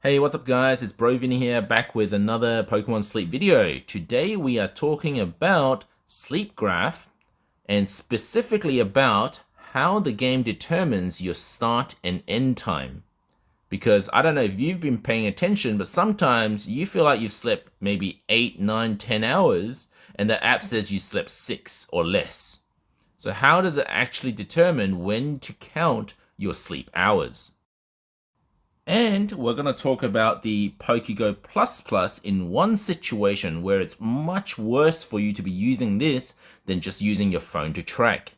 Hey, what's up guys? It's Brovin here, back with another Pokemon Sleep video. Today we are talking about Sleep Graph and specifically about how the game determines your start and end time. Because I don't know if you've been paying attention, but sometimes you feel like you've slept maybe 8, 9, 10 hours and the app says you slept 6 or less. So how does it actually determine when to count your sleep hours? And we're going to talk about the PokeGo Plus Plus in one situation where it's much worse for you to be using this than just using your phone to track.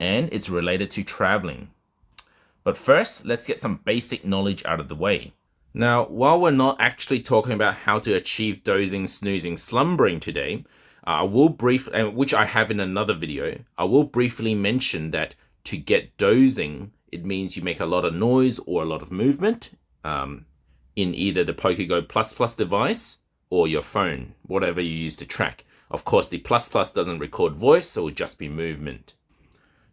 And it's related to traveling. But first, let's get some basic knowledge out of the way. Now, while we're not actually talking about how to achieve dozing, snoozing, slumbering today, I will which I have in another video, I will briefly mention that to get dozing, it means you make a lot of noise or a lot of movement in either the PokeGo Plus Plus device or your phone, whatever you use to track. Of course, the Plus Plus doesn't record voice, so it would just be movement.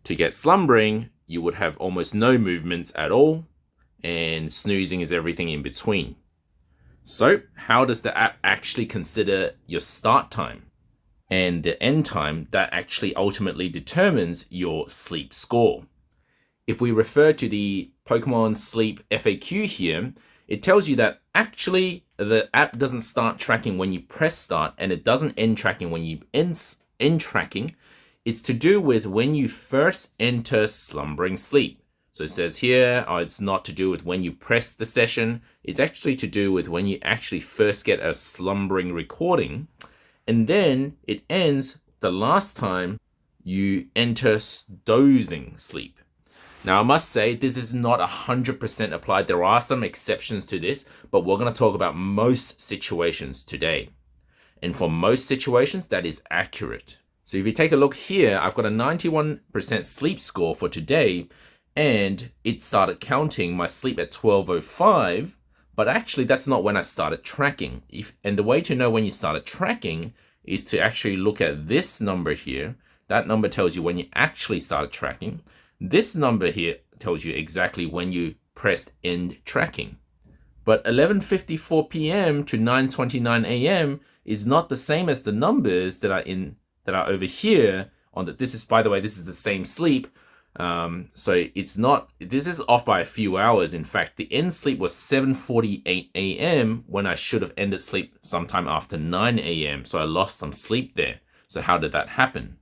To get slumbering, you would have almost no movements at all, and snoozing is everything in between. So, how does the app actually consider your start time? And the end time that actually ultimately determines your sleep score. If we refer to the Pokemon Sleep FAQ here, it tells you that actually the app doesn't start tracking when you press start and it doesn't end tracking when you end tracking. It's to do with when you first enter slumbering sleep. So it says here, it's not to do with when you press the session. It's actually to do with when you actually first get a slumbering recording. And then it ends the last time you enter dozing sleep. Now, I must say, this is not 100% applied. There are some exceptions to this, but we're going to talk about most situations today. And for most situations, that is accurate. So if you take a look here, I've got a 91% sleep score for today, and it started counting my sleep at 12:05. But actually, that's not when I started tracking. And the way to know when you started tracking is to actually look at this number here. That number tells you when you actually started tracking. This number here tells you exactly when you pressed end tracking. But 11:54 p.m. to 9:29 a.m. is not the same as the numbers that are over here. This is, by the way, this is the same sleep. So it's not, this is off by a few hours. In fact, the end sleep was 7:48 a.m. when I should have ended sleep sometime after 9 a.m. So I lost some sleep there. So how did that happen?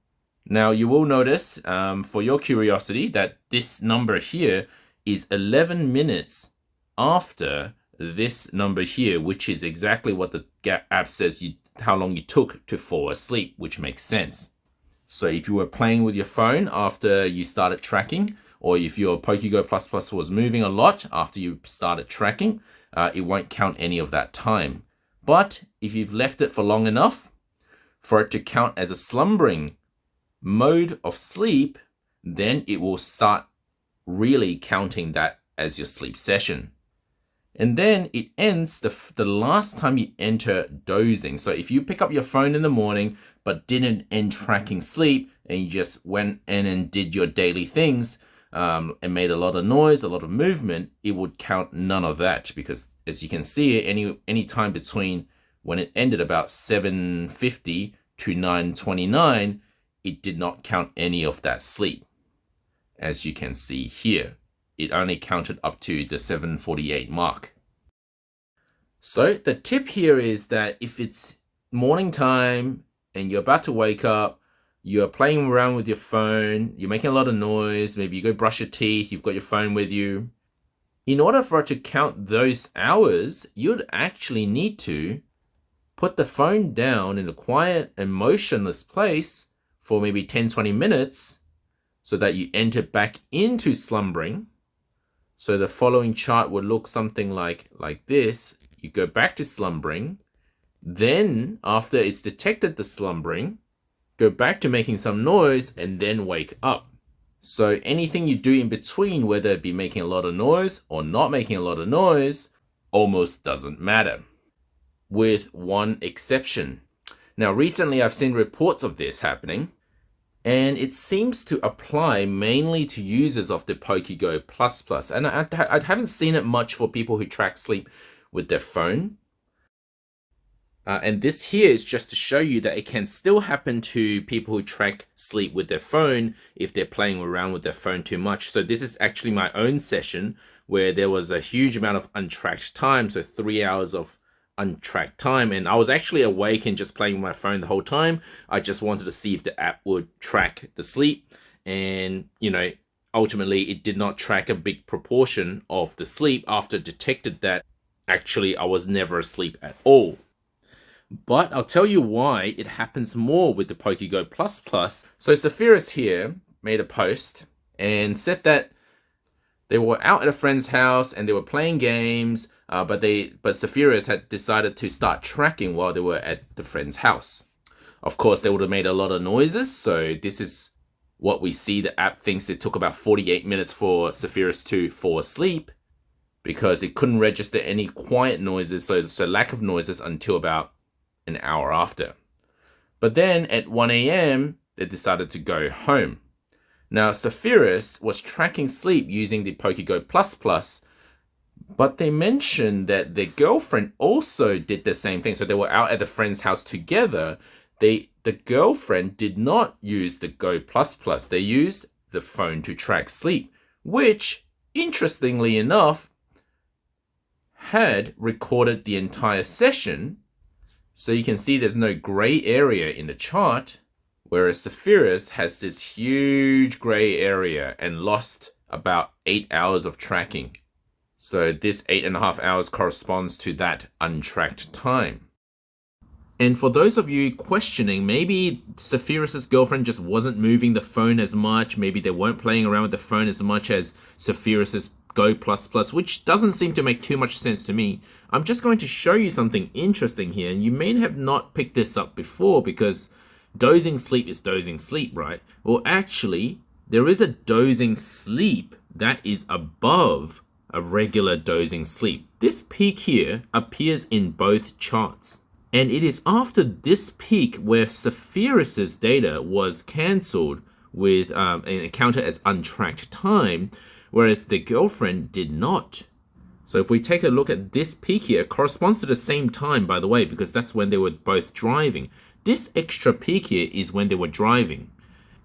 Now you will notice, for your curiosity, that this number here is 11 minutes after this number here, which is exactly what the app says how long you took to fall asleep, which makes sense. So if you were playing with your phone after you started tracking, or if your PokeGo Plus Plus was moving a lot after you started tracking, it won't count any of that time. But if you've left it for long enough for it to count as a slumbering mode of sleep, then it will start really counting that as your sleep session. And then it ends the last time you enter dozing. So if you pick up your phone in the morning but didn't end tracking sleep and you just went in and did your daily things and made a lot of noise, a lot of movement, it would count none of that, because as you can see, any time between when it ended about 7:50 to 9:29, it did not count any of that sleep. As you can see here, it only counted up to the 7:48 mark. So the tip here is that if it's morning time and you're about to wake up, you're playing around with your phone, you're making a lot of noise, maybe you go brush your teeth, you've got your phone with you. In order for it to count those hours, you'd actually need to put the phone down in a quiet and motionless place for maybe 10-20 minutes so that you enter back into slumbering. So the following chart would look something like this. You go back to slumbering. Then, after it's detected the slumbering, go back to making some noise and then wake up. So anything you do in between, whether it be making a lot of noise or not making a lot of noise, almost doesn't matter, with one exception. Now, recently I've seen reports of this happening, and it seems to apply mainly to users of the PokeGo Plus Plus. And I haven't seen it much for people who track sleep with their phone. And this here is just to show you that it can still happen to people who track sleep with their phone if they're playing around with their phone too much. So this is actually my own session where there was a huge amount of untracked time, so 3 hours of untracked time, and I was actually awake and just playing with my phone the whole time. I just wanted to see if the app would track the sleep, and ultimately it did not track a big proportion of the sleep after it detected that actually I was never asleep at all. But I'll tell you why it happens more with the PokeGo Plus Plus. So Zephyrus here made a post and said that they were out at a friend's house and they were playing games, but Zephyrus had decided to start tracking while they were at the friend's house. Of course, they would have made a lot of noises, so this is what we see. The app thinks it took about 48 minutes for Zephyrus to fall asleep because it couldn't register any quiet noises, so lack of noises until about an hour after. But then at 1 a.m., they decided to go home. Now, Zephyrus was tracking sleep using the PokeGo Plus Plus, but they mentioned that their girlfriend also did the same thing. So they were out at the friend's house together. The girlfriend did not use the Go Plus Plus. They used the phone to track sleep, which, interestingly enough, had recorded the entire session. So you can see there's no gray area in the chart, whereas Zephyrus has this huge gray area and lost about 8 hours of tracking. So this 8.5 hours corresponds to that untracked time. And for those of you questioning, maybe Zephyrus's girlfriend just wasn't moving the phone as much, maybe they weren't playing around with the phone as much as Zephyrus's Go Plus Plus, which doesn't seem to make too much sense to me. I'm just going to show you something interesting here, and you may have not picked this up before because dozing sleep is dozing sleep, right? Well, actually, there is a dozing sleep that is above a regular dozing sleep. This peak here appears in both charts. And it is after this peak where Zephyrus's data was cancelled with and counted as untracked time, whereas the girlfriend did not. So if we take a look at this peak here, it corresponds to the same time, by the way, because that's when they were both driving. This extra peak here is when they were driving.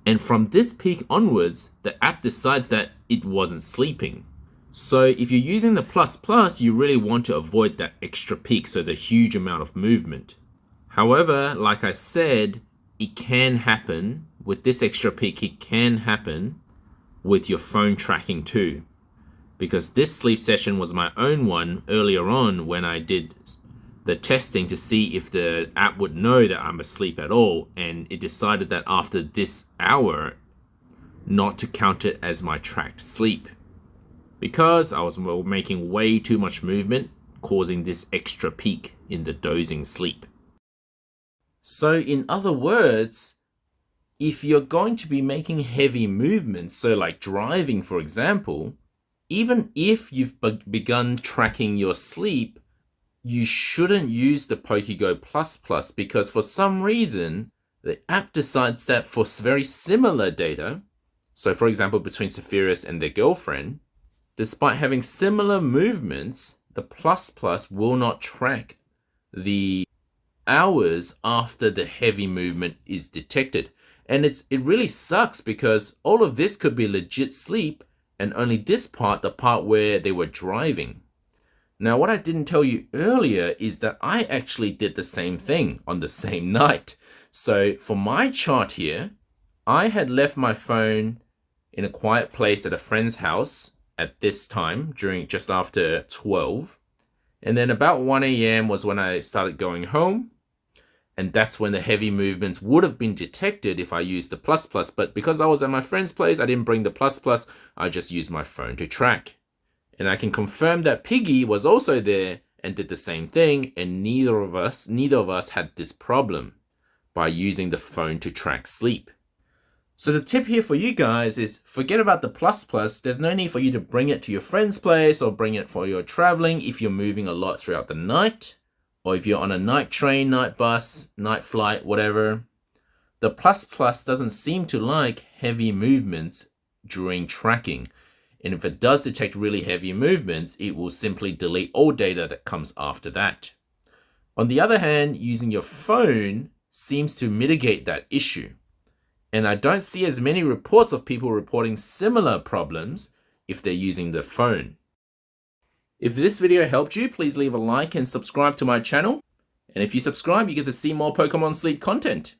And from this peak onwards, the app decides that it wasn't sleeping. So if you're using the Plus Plus, you really want to avoid that extra peak, so the huge amount of movement. However, like I said, it can happen with this extra peak. It can happen with your phone tracking too, because this sleep session was my own one earlier on when I did the testing to see if the app would know that I'm asleep at all, and it decided that after this hour not to count it as my tracked sleep, because I was making way too much movement, causing this extra peak in the dozing sleep. So in other words, if you're going to be making heavy movements, so like driving for example, even if you've begun tracking your sleep, you shouldn't use the PokeGo Plus Plus, because for some reason, the app decides that for very similar data, so for example between Zephyrus and their girlfriend, despite having similar movements, the Plus Plus will not track the hours after the heavy movement is detected. And it really sucks because all of this could be legit sleep, and only this part, the part where they were driving. Now, what I didn't tell you earlier is that I actually did the same thing on the same night. So for my chart here, I had left my phone in a quiet place at a friend's house at this time, during just after 12. And then about 1 a.m. was when I started going home. And that's when the heavy movements would have been detected if I used the Plus Plus. But because I was at my friend's place, I didn't bring the Plus Plus. I just used my phone to track. And I can confirm that Piggy was also there and did the same thing. And neither of us had this problem by using the phone to track sleep. So the tip here for you guys is forget about the Plus Plus. There's no need for you to bring it to your friend's place or bring it for your traveling if you're moving a lot throughout the night, or if you're on a night train, night bus, night flight, whatever. The Plus Plus doesn't seem to like heavy movements during tracking. And if it does detect really heavy movements, it will simply delete all data that comes after that. On the other hand, using your phone seems to mitigate that issue. And I don't see as many reports of people reporting similar problems if they're using the phone. If this video helped you, please leave a like and subscribe to my channel. And if you subscribe, you get to see more Pokemon Sleep content.